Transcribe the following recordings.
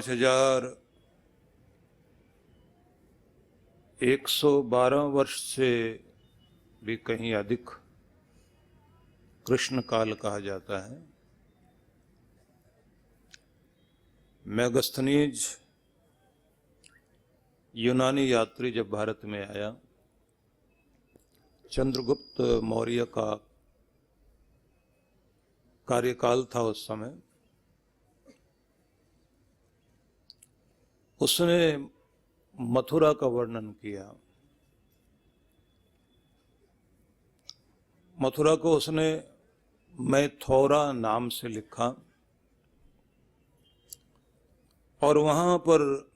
5112 वर्ष से भी कहीं अधिक कृष्ण काल कहा जाता है। मेगस्थनीज यूनानी यात्री जब भारत में आया, चंद्रगुप्त मौर्य का कार्यकाल था उस समय, उसने मथुरा का वर्णन किया। मथुरा को उसने मैथौरा नाम से लिखा और वहां पर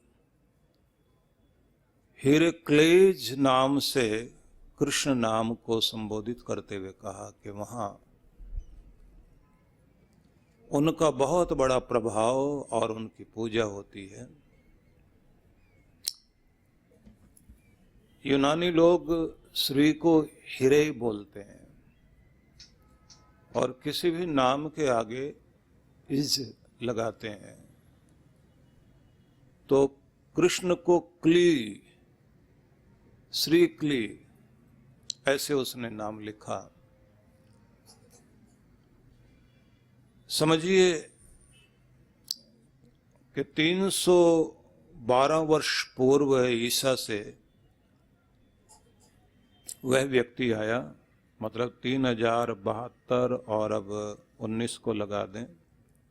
हेरेक्लेज नाम से कृष्ण नाम को संबोधित करते हुए कहा कि वहां उनका बहुत बड़ा प्रभाव और उनकी पूजा होती है। यूनानी लोग श्री को हिरे बोलते हैं और किसी भी नाम के आगे इज लगाते हैं। तो कृष्ण को क्ली, श्री क्ली ऐसे उसने नाम लिखा। समझिए कि 312 वर्ष पूर्व ईसा से वह व्यक्ति आया, मतलब 3072 और अब 19 को लगा दें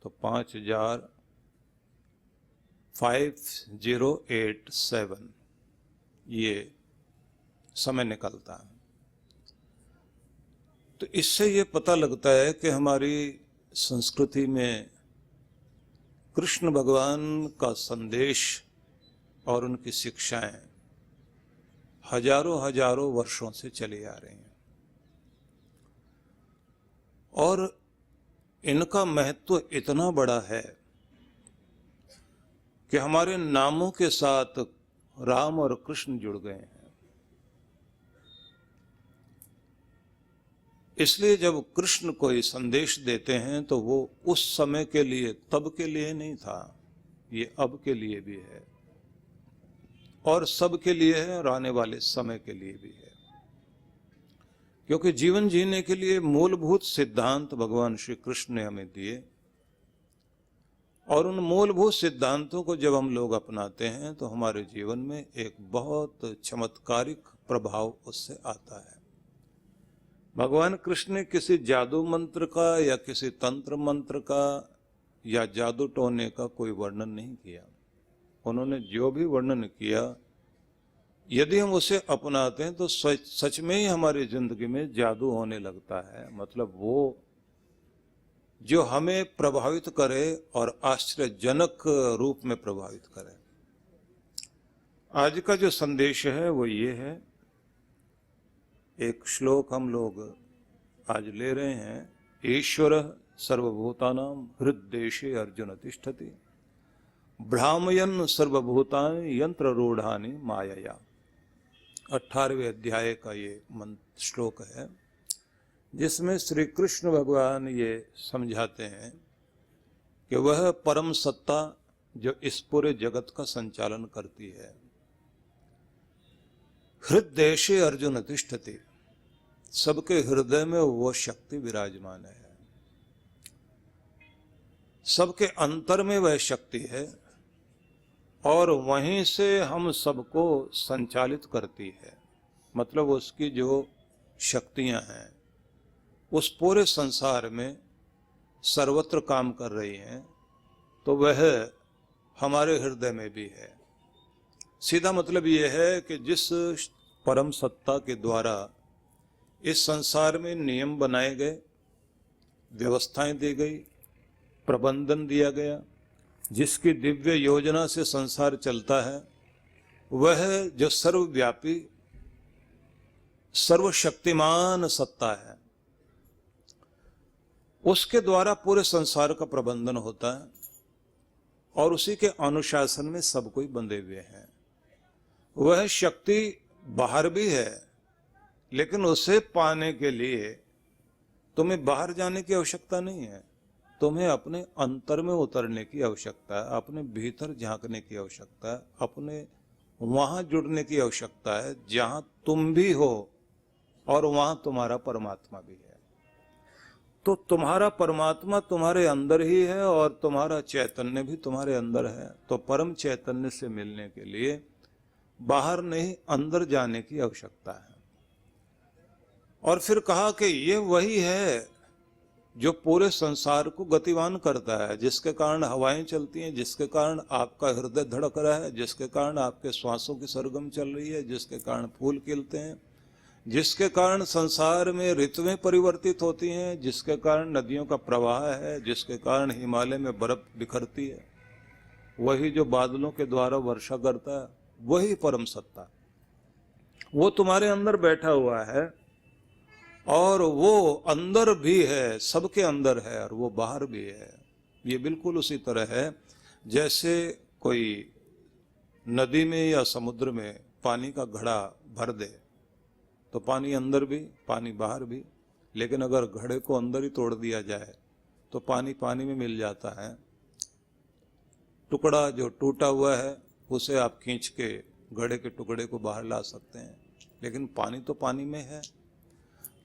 तो 5087 ये समय निकलता है। तो इससे ये पता लगता है कि हमारी संस्कृति में कृष्ण भगवान का संदेश और उनकी शिक्षाएं हजारों वर्षों से चली आ रही हैं और इनका महत्व इतना बड़ा है कि हमारे नामों के साथ राम और कृष्ण जुड़ गए हैं। इसलिए जब कृष्ण कोई संदेश देते हैं तो वो उस समय के लिए, तब के लिए नहीं था, ये अब के लिए भी है और सब के लिए है और आने वाले समय के लिए भी है। क्योंकि जीवन जीने के लिए मूलभूत सिद्धांत भगवान श्री कृष्ण ने हमें दिए और उन मूलभूत सिद्धांतों को जब हम लोग अपनाते हैं तो हमारे जीवन में एक बहुत चमत्कारिक प्रभाव उससे आता है। भगवान कृष्ण ने किसी जादू मंत्र का या किसी तंत्र मंत्र का या जादू टोने का कोई वर्णन नहीं किया। उन्होंने जो भी वर्णन किया, यदि हम उसे अपनाते हैं तो सच में ही हमारी जिंदगी में जादू होने लगता है। मतलब वो जो हमें प्रभावित करे और आश्चर्यजनक रूप में प्रभावित करे। आज का जो संदेश है वो ये है, एक श्लोक हम लोग आज ले रहे हैं। ईश्वर सर्वभूतानां हृद्देशे अर्जुन तिष्ठति भ्रामयन् सर्वभूतानि यंत्र रूढ़ानि मायया। 18वें अध्याय का ये श्लोक है जिसमें श्री कृष्ण भगवान ये समझाते हैं कि वह परम सत्ता जो इस पूरे जगत का संचालन करती है, हृद्देशे अर्जुन तिष्ठति, सबके हृदय में वो शक्ति विराजमान है, सबके अंतर में वह शक्ति है और वहीं से हम सबको संचालित करती है। मतलब उसकी जो शक्तियां हैं उस पूरे संसार में सर्वत्र काम कर रही हैं, तो वह हमारे हृदय में भी है। सीधा मतलब यह है कि जिस परम सत्ता के द्वारा इस संसार में नियम बनाए गए, व्यवस्थाएं दी गई, प्रबंधन दिया गया, जिसकी दिव्य योजना से संसार चलता है, वह जो सर्वव्यापी सर्वशक्तिमान सत्ता है, उसके द्वारा पूरे संसार का प्रबंधन होता है और उसी के अनुशासन में सब कोई बंधे हुए हैं। वह शक्ति बाहर भी है, लेकिन उसे पाने के लिए तुम्हें बाहर जाने की आवश्यकता नहीं है। तुम्हें अपने अंतर में उतरने की आवश्यकता है, अपने भीतर झांकने की आवश्यकता है, अपने वहां जुड़ने की आवश्यकता है जहां तुम भी हो और वहां तुम्हारा परमात्मा भी है। तो तुम्हारा परमात्मा तुम्हारे अंदर ही है और तुम्हारा चैतन्य भी तुम्हारे अंदर है। तो परम चैतन्य से मिलने के लिए बाहर नहीं, अंदर जाने की आवश्यकता है। और फिर कहा कि ये वही है जो पूरे संसार को गतिवान करता है, जिसके कारण हवाएं चलती हैं, जिसके कारण आपका हृदय धड़क रहा है, जिसके कारण आपके श्वासों की सरगम चल रही है, जिसके कारण फूल खिलते हैं, जिसके कारण संसार में ऋतुएं परिवर्तित होती हैं, जिसके कारण नदियों का प्रवाह है, जिसके कारण हिमालय में बर्फ बिखरती है, वही जो बादलों के द्वारा वर्षा करता है, वही परम सत्ता, वो तुम्हारे अंदर बैठा हुआ है और वो अंदर भी है, सबके अंदर है और वो बाहर भी है। ये बिल्कुल उसी तरह है जैसे कोई नदी में या समुद्र में पानी का घड़ा भर दे तो पानी अंदर भी, पानी बाहर भी। लेकिन अगर घड़े को अंदर ही तोड़ दिया जाए तो पानी पानी में मिल जाता है। टुकड़ा जो टूटा हुआ है उसे आप खींच के घड़े के टुकड़े को बाहर ला सकते हैं, लेकिन पानी तो पानी में है।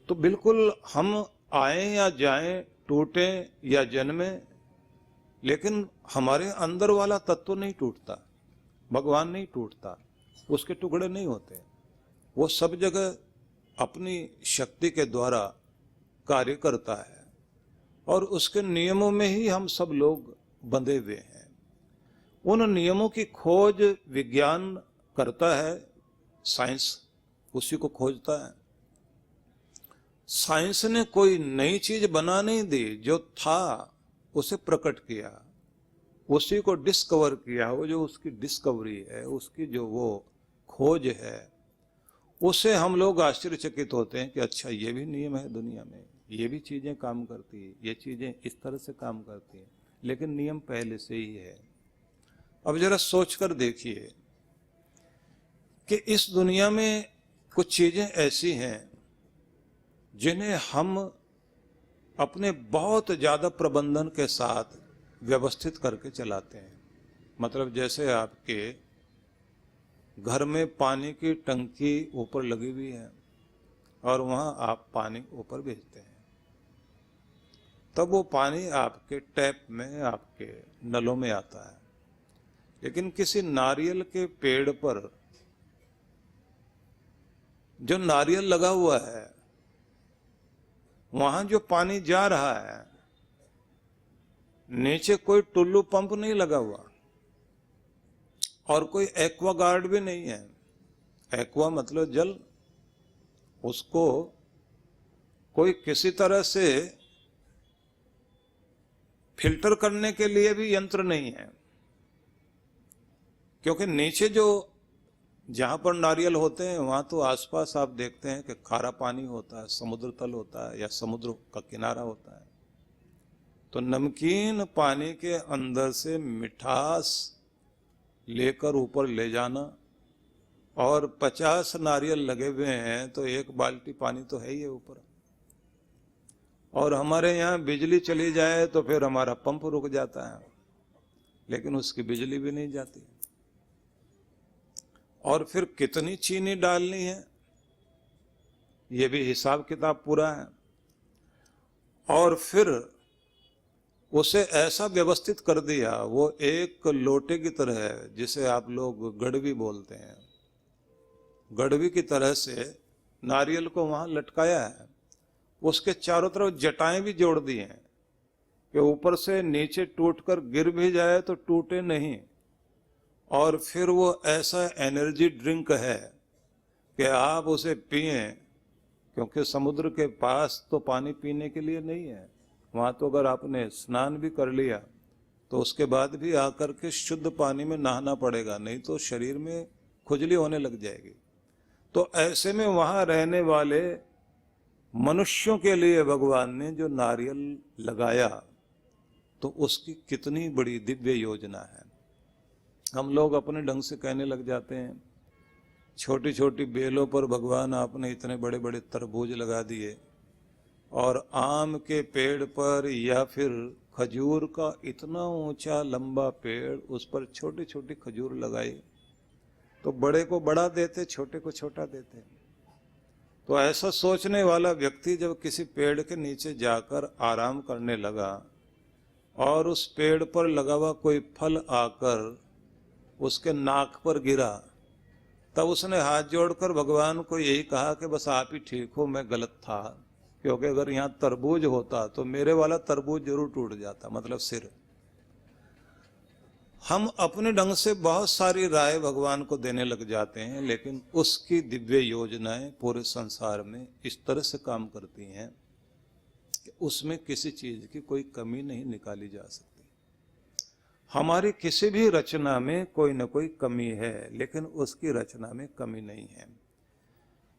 तो बिल्कुल हम आए या जाएं, टूटे या जन्मे, लेकिन हमारे अंदर वाला तत्व नहीं टूटता, भगवान नहीं टूटता, उसके टुकड़े नहीं होते। वो सब जगह अपनी शक्ति के द्वारा कार्य करता है और उसके नियमों में ही हम सब लोग बंधे हुए हैं। उन नियमों की खोज विज्ञान करता है, साइंस उसी को खोजता है। साइंस ने कोई नई चीज बना नहीं दी, जो था उसे प्रकट किया, उसी को डिस्कवर किया। वो जो उसकी डिस्कवरी है, उसकी जो वो खोज है, उससे हम लोग आश्चर्यचकित होते हैं कि अच्छा ये भी नियम है दुनिया में, ये भी चीजें काम करती है, ये चीजें इस तरह से काम करती हैं, लेकिन नियम पहले से ही है। अब जरा सोचकर देखिए कि इस दुनिया में कुछ चीजें ऐसी हैं जिन्हें हम अपने बहुत ज्यादा प्रबंधन के साथ व्यवस्थित करके चलाते हैं। मतलब जैसे आपके घर में पानी की टंकी ऊपर लगी हुई है और वहां आप पानी ऊपर भेजते हैं, तब वो पानी आपके टैप में, आपके नलों में आता है। लेकिन किसी नारियल के पेड़ पर जो नारियल लगा हुआ है, वहां जो पानी जा रहा है, नीचे कोई टुल्लू पंप नहीं लगा हुआ और कोई एक्वा गार्ड भी नहीं है। एक्वा मतलब जल, उसको कोई किसी तरह से फिल्टर करने के लिए भी यंत्र नहीं है, क्योंकि नीचे जो जहां पर नारियल होते हैं वहां तो आसपास आप देखते हैं कि खारा पानी होता है, समुद्र तल होता है या समुद्र का किनारा होता है। तो नमकीन पानी के अंदर से मिठास लेकर ऊपर ले जाना, और 50 नारियल लगे हुए हैं तो 1 बाल्टी पानी तो है ही है ऊपर। और हमारे यहाँ बिजली चली जाए तो फिर हमारा पंप रुक जाता है, लेकिन उसकी बिजली भी नहीं जाती। और फिर कितनी चीनी डालनी है ये भी हिसाब किताब पूरा है। और फिर उसे ऐसा व्यवस्थित कर दिया, वो एक लोटे की तरह है, जिसे आप लोग गड़वी बोलते हैं, गड़वी की तरह से नारियल को वहां लटकाया है। उसके चारों तरफ जटाएं भी जोड़ दी हैं कि ऊपर से नीचे टूटकर गिर भी जाए तो टूटे नहीं। और फिर वो ऐसा एनर्जी ड्रिंक है कि आप उसे पिए, क्योंकि समुद्र के पास तो पानी पीने के लिए नहीं है। वहां तो अगर आपने स्नान भी कर लिया तो उसके बाद भी आकर के शुद्ध पानी में नहाना पड़ेगा, नहीं तो शरीर में खुजली होने लग जाएगी। तो ऐसे में वहां रहने वाले मनुष्यों के लिए भगवान ने जो नारियल लगाया, तो उसकी कितनी बड़ी दिव्य योजना है। हम लोग अपने ढंग से कहने लग जाते हैं, छोटी छोटी बेलों पर भगवान आपने इतने बड़े बड़े तरबूज लगा दिए, और आम के पेड़ पर या फिर खजूर का इतना ऊंचा लंबा पेड़, उस पर छोटी छोटी खजूर लगाई तो बड़े को बड़ा देते, छोटे को छोटा देते। तो ऐसा सोचने वाला व्यक्ति जब किसी पेड़ के नीचे जाकर आराम करने लगा और उस पेड़ पर लगा हुआ कोई फल आकर उसके नाक पर गिरा, तब उसने हाथ जोड़कर भगवान को यही कहा कि बस आप ही ठीक हो, मैं गलत था, क्योंकि अगर यहाँ तरबूज होता तो मेरे वाला तरबूज जरूर टूट जाता, मतलब सिर। हम अपने ढंग से बहुत सारी राय भगवान को देने लग जाते हैं, लेकिन उसकी दिव्य योजनाएं पूरे संसार में इस तरह से काम करती हैं कि उसमें किसी चीज की कोई कमी नहीं निकाली जा सकती। हमारी किसी भी रचना में कोई न कोई कमी है, लेकिन उसकी रचना में कमी नहीं है।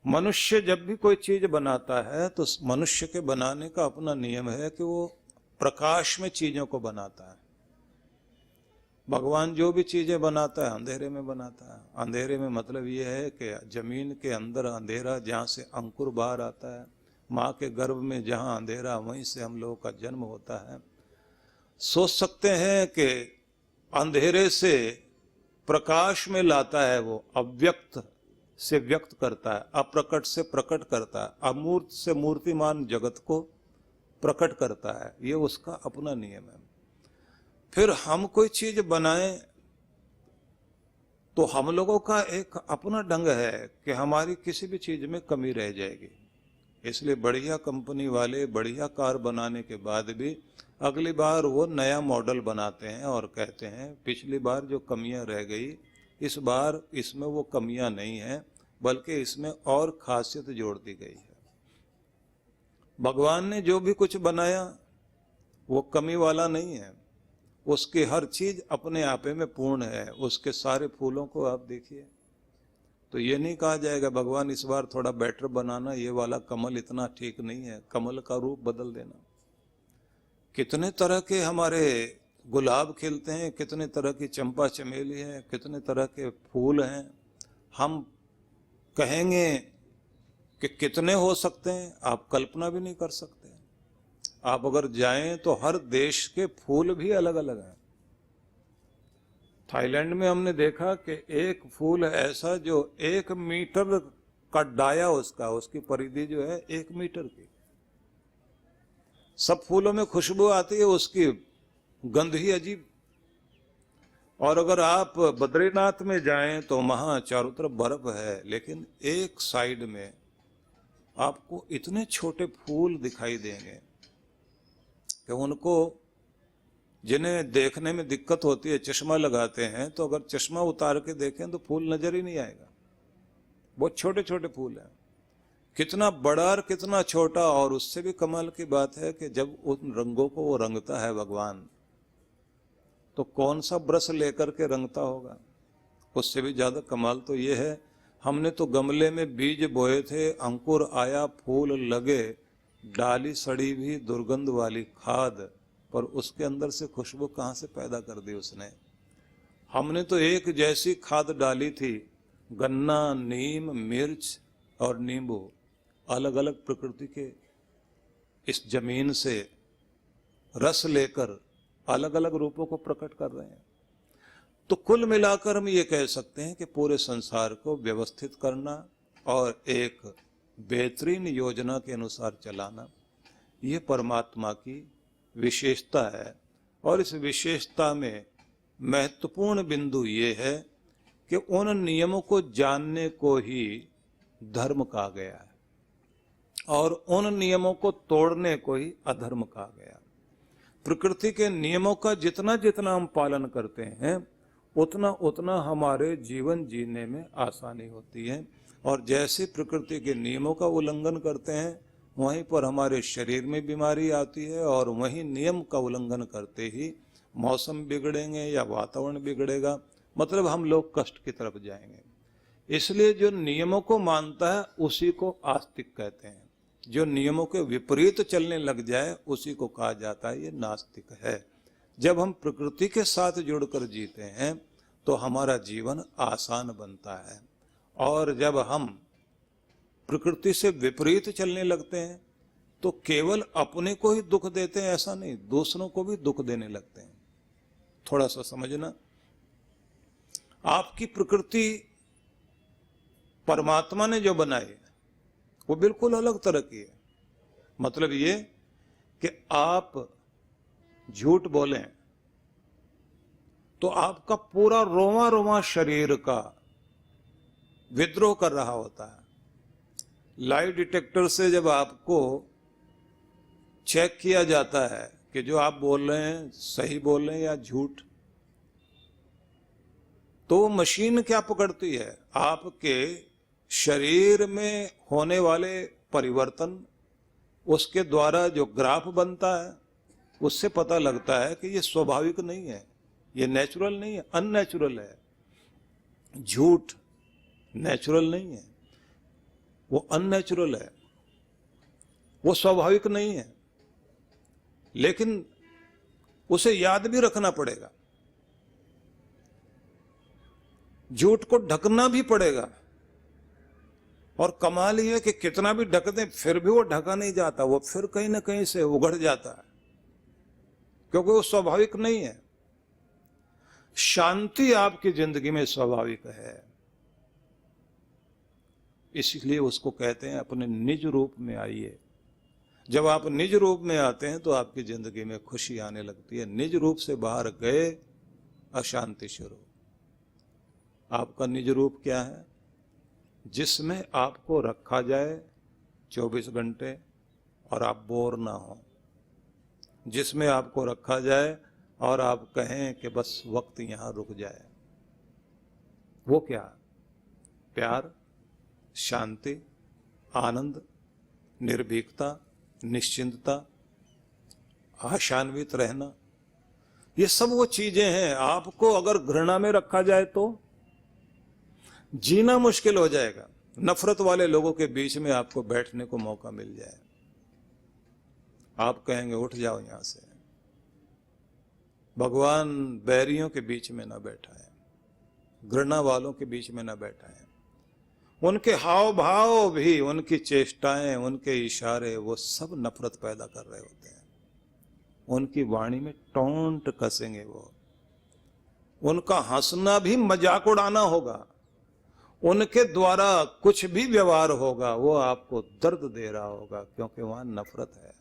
मनुष्य जब भी कोई चीज बनाता है तो मनुष्य के बनाने का अपना नियम है कि वो प्रकाश में चीजों को बनाता है। भगवान जो भी चीजें बनाता है अंधेरे में बनाता है। अंधेरे में मतलब ये है कि जमीन के अंदर अंधेरा, जहाँ से अंकुर बाहर आता है, माँ के गर्भ में जहाँ अंधेरा, वहीं से हम लोगों का जन्म होता है। सोच सकते हैं कि अंधेरे से प्रकाश में लाता है, वो अव्यक्त से व्यक्त करता है, अप्रकट से प्रकट करता है, अमूर्त से मूर्तिमान जगत को प्रकट करता है। ये उसका अपना नियम है। फिर हम कोई चीज बनाएं तो हम लोगों का एक अपना ढंग है कि हमारी किसी भी चीज में कमी रह जाएगी। इसलिए बढ़िया कंपनी वाले बढ़िया कार बनाने के बाद भी अगली बार वो नया मॉडल बनाते हैं और कहते हैं पिछली बार जो कमियां रह गई, इस बार इसमें वो कमियां नहीं है, बल्कि इसमें और खासियत जोड़ दी गई है। भगवान ने जो भी कुछ बनाया वो कमी वाला नहीं है, उसकी हर चीज अपने आपे में पूर्ण है। उसके सारे फूलों को आप देखिए तो ये नहीं कहा जाएगा भगवान इस बार थोड़ा बेटर बनाना, ये वाला कमल इतना ठीक नहीं है, कमल का रूप बदल देना। कितने तरह के हमारे गुलाब खिलते हैं, कितने तरह की चंपा चमेली है, कितने तरह के फूल हैं। हम कहेंगे कि कितने हो सकते हैं, आप कल्पना भी नहीं कर सकते। आप अगर जाएं तो हर देश के फूल भी अलग अलग हैं। थाईलैंड में हमने देखा कि एक फूल है ऐसा जो 1 मीटर का डाया, उसकी परिधि जो है 1 मीटर की। सब फूलों में खुशबू आती है, उसकी गंध ही अजीब। और अगर आप बद्रीनाथ में जाएं तो वहां चारों तरफ बर्फ है, लेकिन एक साइड में आपको इतने छोटे फूल दिखाई देंगे कि उनको, जिन्हें देखने में दिक्कत होती है, चश्मा लगाते हैं, तो अगर चश्मा उतार के देखें तो फूल नजर ही नहीं आएगा। बहुत छोटे छोटे फूल हैं। कितना बड़ा और कितना छोटा। और उससे भी कमाल की बात है कि जब उन रंगों को वो रंगता है भगवान, तो कौन सा ब्रश लेकर के रंगता होगा। उससे भी ज्यादा कमाल तो ये है, हमने तो गमले में बीज बोए थे, अंकुर आया, फूल लगे, डाली सड़ी भी दुर्गंध वाली खाद, पर उसके अंदर से खुशबू कहाँ से पैदा कर दी उसने। हमने तो एक जैसी खाद डाली थी, गन्ना, नीम, मिर्च और नींबू अलग अलग प्रकृति के इस जमीन से रस लेकर अलग अलग रूपों को प्रकट कर रहे हैं। तो कुल मिलाकर हम ये कह सकते हैं कि पूरे संसार को व्यवस्थित करना और एक बेहतरीन योजना के अनुसार चलाना, ये परमात्मा की विशेषता है। और इस विशेषता में महत्वपूर्ण बिंदु ये है कि उन नियमों को जानने को ही धर्म कहा गया है और उन नियमों को तोड़ने को ही अधर्म कहा गया। प्रकृति के नियमों का जितना जितना हम पालन करते हैं, उतना उतना हमारे जीवन जीने में आसानी होती है। और जैसे प्रकृति के नियमों का उल्लंघन करते हैं, वहीं पर हमारे शरीर में बीमारी आती है, और वहीं नियम का उल्लंघन करते ही मौसम बिगड़ेंगे या वातावरण बिगड़ेगा, मतलब हम लोग कष्ट की तरफ जाएंगे। इसलिए जो नियमों को मानता है उसी को आस्तिक कहते हैं। जो नियमों के विपरीत चलने लग जाए उसी को कहा जाता है ये नास्तिक है। जब हम प्रकृति के साथ जुड़कर जीते हैं तो हमारा जीवन आसान बनता है, और जब हम प्रकृति से विपरीत चलने लगते हैं, तो केवल अपने को ही दुख देते हैं ऐसा नहीं, दूसरों को भी दुख देने लगते हैं। थोड़ा सा समझना, आपकी प्रकृति परमात्मा ने जो बनाई वो बिल्कुल अलग तरह की है। मतलब ये कि आप झूठ बोलें तो आपका पूरा रोमा रोमा शरीर का विद्रोह कर रहा होता है। लाई डिटेक्टर से जब आपको चेक किया जाता है कि जो आप बोल रहे हैं सही बोल रहे हैं या झूठ, तो मशीन क्या पकड़ती है, आपके शरीर में होने वाले परिवर्तन, उसके द्वारा जो ग्राफ बनता है उससे पता लगता है कि ये स्वाभाविक नहीं है, ये नेचुरल नहीं है, अननेचुरल है। झूठ नेचुरल नहीं है, वो अननेचुरल है, वो स्वाभाविक नहीं है। लेकिन उसे याद भी रखना पड़ेगा, झूठ को ढकना भी पड़ेगा। और कमाल ये है कि कितना भी ढक दें फिर भी वो ढका नहीं जाता, वो फिर कहीं ना कहीं से उघड़ जाता है, क्योंकि वो स्वाभाविक नहीं है। शांति आपकी जिंदगी में स्वाभाविक है, इसलिए उसको कहते हैं अपने निज रूप में आइए। जब आप निज रूप में आते हैं तो आपकी जिंदगी में खुशी आने लगती है। निज रूप से बाहर गए अशांति शुरू। आपका निज रूप क्या है? जिसमें आपको रखा जाए 24 घंटे और आप बोर ना हो, जिसमें आपको रखा जाए और आप कहें कि बस वक्त यहां रुक जाए। वो क्या? प्यार, शांति, आनंद, निर्भीकता, निश्चिंतता, आशान्वित रहना, ये सब वो चीजें हैं। आपको अगर घृणा में रखा जाए तो जीना मुश्किल हो जाएगा। नफरत वाले लोगों के बीच में आपको बैठने को मौका मिल जाए, आप कहेंगे उठ जाओ यहां से। भगवान बैरियों के बीच में ना बैठा है, घृणा वालों के बीच में ना बैठा है। उनके हाव भाव भी, उनकी चेष्टाएं, उनके इशारे, वो सब नफरत पैदा कर रहे होते हैं। उनकी वाणी में टोंट कसेंगे वो, उनका हंसना भी मजाक उड़ाना होगा, उनके द्वारा कुछ भी व्यवहार होगा वो आपको दर्द दे रहा होगा, क्योंकि वहां नफरत है।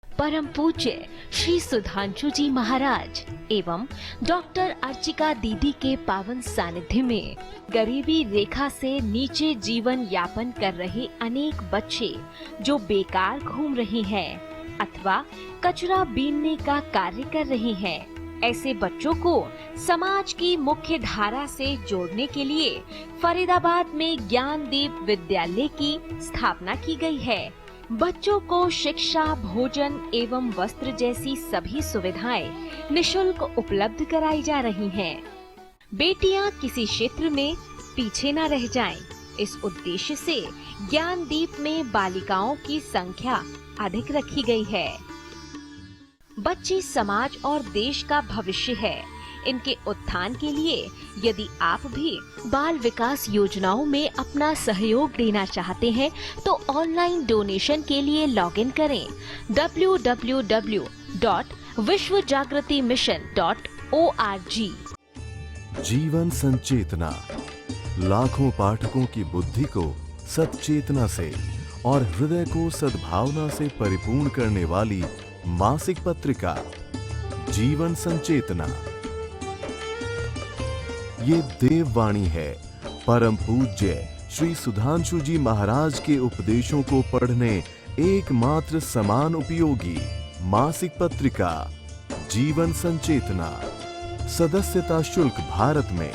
परम पूज्य श्री सुधांशु जी महाराज एवं डॉक्टर अर्चिका दीदी के पावन सानिध्य में गरीबी रेखा से नीचे जीवन यापन कर रहे अनेक बच्चे जो बेकार घूम रहे हैं अथवा कचरा बीनने का कार्य कर रहे हैं, ऐसे बच्चों को समाज की मुख्य धारा से जोड़ने के लिए फरीदाबाद में ज्ञानदीप विद्यालय की स्थापना की गई है। बच्चों को शिक्षा, भोजन एवं वस्त्र जैसी सभी सुविधाएं निशुल्क उपलब्ध कराई जा रही हैं। बेटियां किसी क्षेत्र में पीछे न रह जाएं, इस उद्देश्य से ज्ञानदीप में बालिकाओं की संख्या अधिक रखी गई है। बच्चे समाज और देश का भविष्य है। इनके उत्थान के लिए यदि आप भी बाल विकास योजनाओं में अपना सहयोग देना चाहते हैं तो ऑनलाइन डोनेशन के लिए लॉगिन करें www.vishwajagratimission.org। जीवन संचेतना लाखों पाठकों की बुद्धि को सच्चेतना से और हृदय को सद्भावना से परिपूर्ण करने वाली मासिक पत्रिका जीवन संचेतना। ये देववाणी है परम पूज्य श्री सुधांशु जी महाराज के उपदेशों को पढ़ने एकमात्र समान उपयोगी मासिक पत्रिका जीवन संचेतना। सदस्यता शुल्क भारत में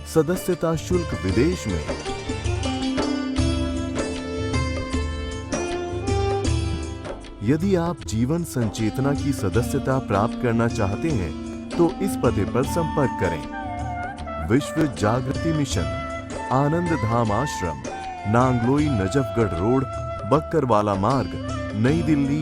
सदस्यता शुल्क विदेश में। यदि आप जीवन संचेतना की सदस्यता प्राप्त करना चाहते हैं तो इस पते पर संपर्क करें। विश्व जागृति मिशन, आनंद धाम आश्रम, नांगलोई नजफगढ़ रोड, बक्करवाला मार्ग, नई दिल्ली